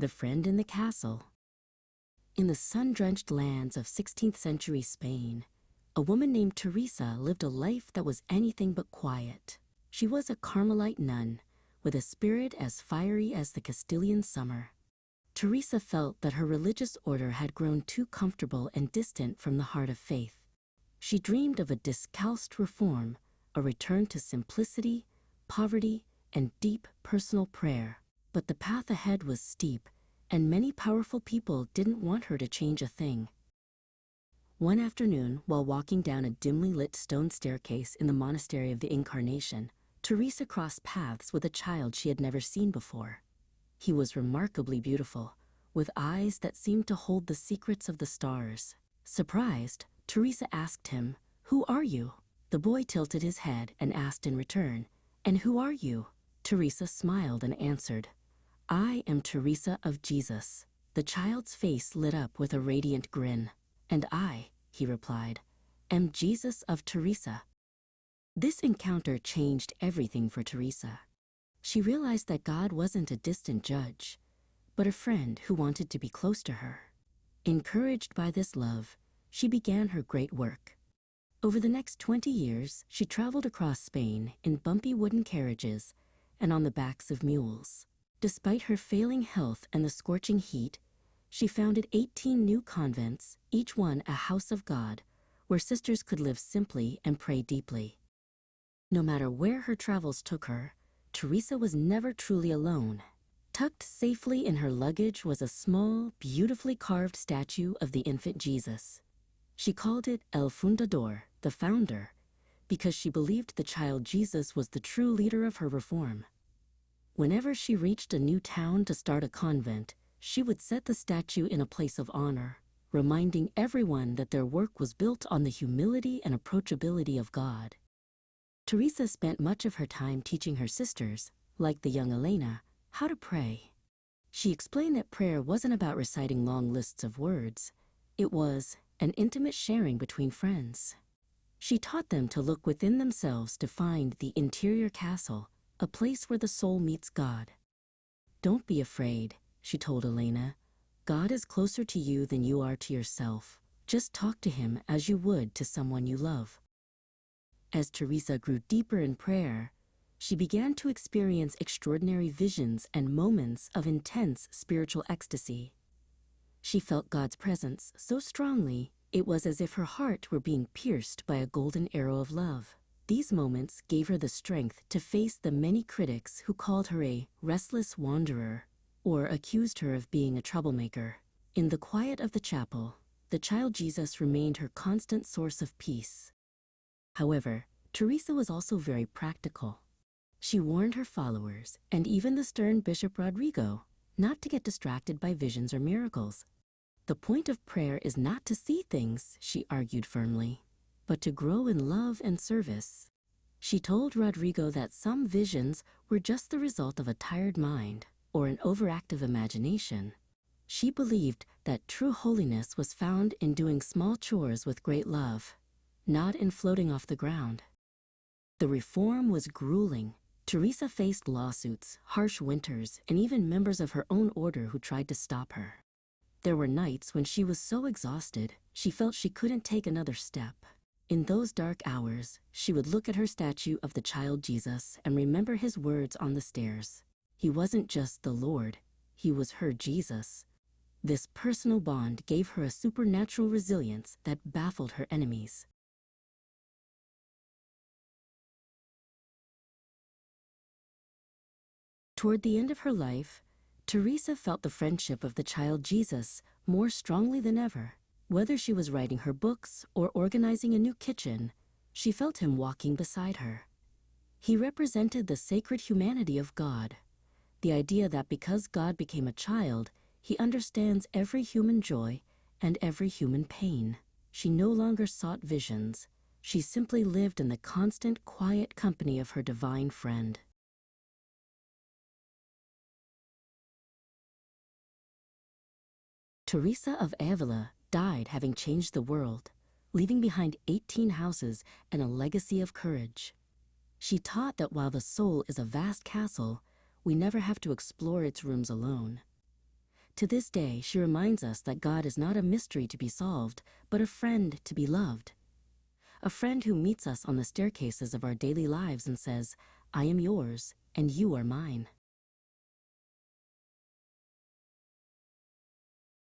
The Friend in the Castle. In the sun-drenched lands of 16th century Spain, a woman named Teresa lived a life that was anything but quiet. She was a Carmelite nun, with a spirit as fiery as the Castilian summer. Teresa felt that her religious order had grown too comfortable and distant from the heart of faith. She dreamed of a discalced reform, a return to simplicity, poverty, and deep personal prayer. But the path ahead was steep, and many powerful people didn't want her to change a thing. One afternoon, while walking down a dimly lit stone staircase in the Monastery of the Incarnation, Teresa crossed paths with a child she had never seen before. He was remarkably beautiful, with eyes that seemed to hold the secrets of the stars. Surprised, Teresa asked him, "Who are you?" The boy tilted his head and asked in return, "And who are you?" Teresa smiled and answered, "I am Teresa of Jesus." The child's face lit up with a radiant grin. "And I," he replied, "am Jesus of Teresa." This encounter changed everything for Teresa. She realized that God wasn't a distant judge, but a friend who wanted to be close to her. Encouraged by this love, she began her great work. Over the next 20 years, she traveled across Spain in bumpy wooden carriages and on the backs of mules. Despite her failing health and the scorching heat, she founded 18 new convents, each one a house of God, where sisters could live simply and pray deeply. No matter where her travels took her, Teresa was never truly alone. Tucked safely in her luggage was a small, beautifully carved statue of the infant Jesus. She called it El Fundador, the founder, because she believed the child Jesus was the true leader of her reform. Whenever she reached a new town to start a convent, she would set the statue in a place of honor, reminding everyone that their work was built on the humility and approachability of God. Teresa spent much of her time teaching her sisters, like the young Elena, how to pray. She explained that prayer wasn't about reciting long lists of words. It was an intimate sharing between friends. She taught them to look within themselves to find the interior castle, a place where the soul meets God. "Don't be afraid," she told Elena. "God is closer to you than you are to yourself. Just talk to him as you would to someone you love." As Teresa grew deeper in prayer, she began to experience extraordinary visions and moments of intense spiritual ecstasy. She felt God's presence so strongly, it was as if her heart were being pierced by a golden arrow of love. These moments gave her the strength to face the many critics who called her a restless wanderer or accused her of being a troublemaker. In the quiet of the chapel, the child Jesus remained her constant source of peace. However, Teresa was also very practical. She warned her followers, and even the stern Bishop Rodrigo, not to get distracted by visions or miracles. The point of prayer is not to see things, she argued firmly, but to grow in love and service. She told Rodrigo that some visions were just the result of a tired mind or an overactive imagination. She believed that true holiness was found in doing small chores with great love, not in floating off the ground. The reform was grueling. Teresa faced lawsuits, harsh winters, and even members of her own order who tried to stop her. There were nights when she was so exhausted, she felt she couldn't take another step. In those dark hours, she would look at her statue of the child Jesus and remember his words on the stairs. He wasn't just the Lord, he was her Jesus. This personal bond gave her a supernatural resilience that baffled her enemies. Toward the end of her life, Teresa felt the friendship of the child Jesus more strongly than ever. Whether she was writing her books or organizing a new kitchen, she felt him walking beside her. He represented the sacred humanity of God, the idea that because God became a child, he understands every human joy and every human pain. She no longer sought visions. She simply lived in the constant, quiet company of her divine friend. Teresa of Avila died having changed the world, leaving behind 18 houses and a legacy of courage. She taught that while the soul is a vast castle, we never have to explore its rooms alone. To this day, she reminds us that God is not a mystery to be solved, but a friend to be loved. A friend who meets us on the staircases of our daily lives and says, "I am yours, and you are mine."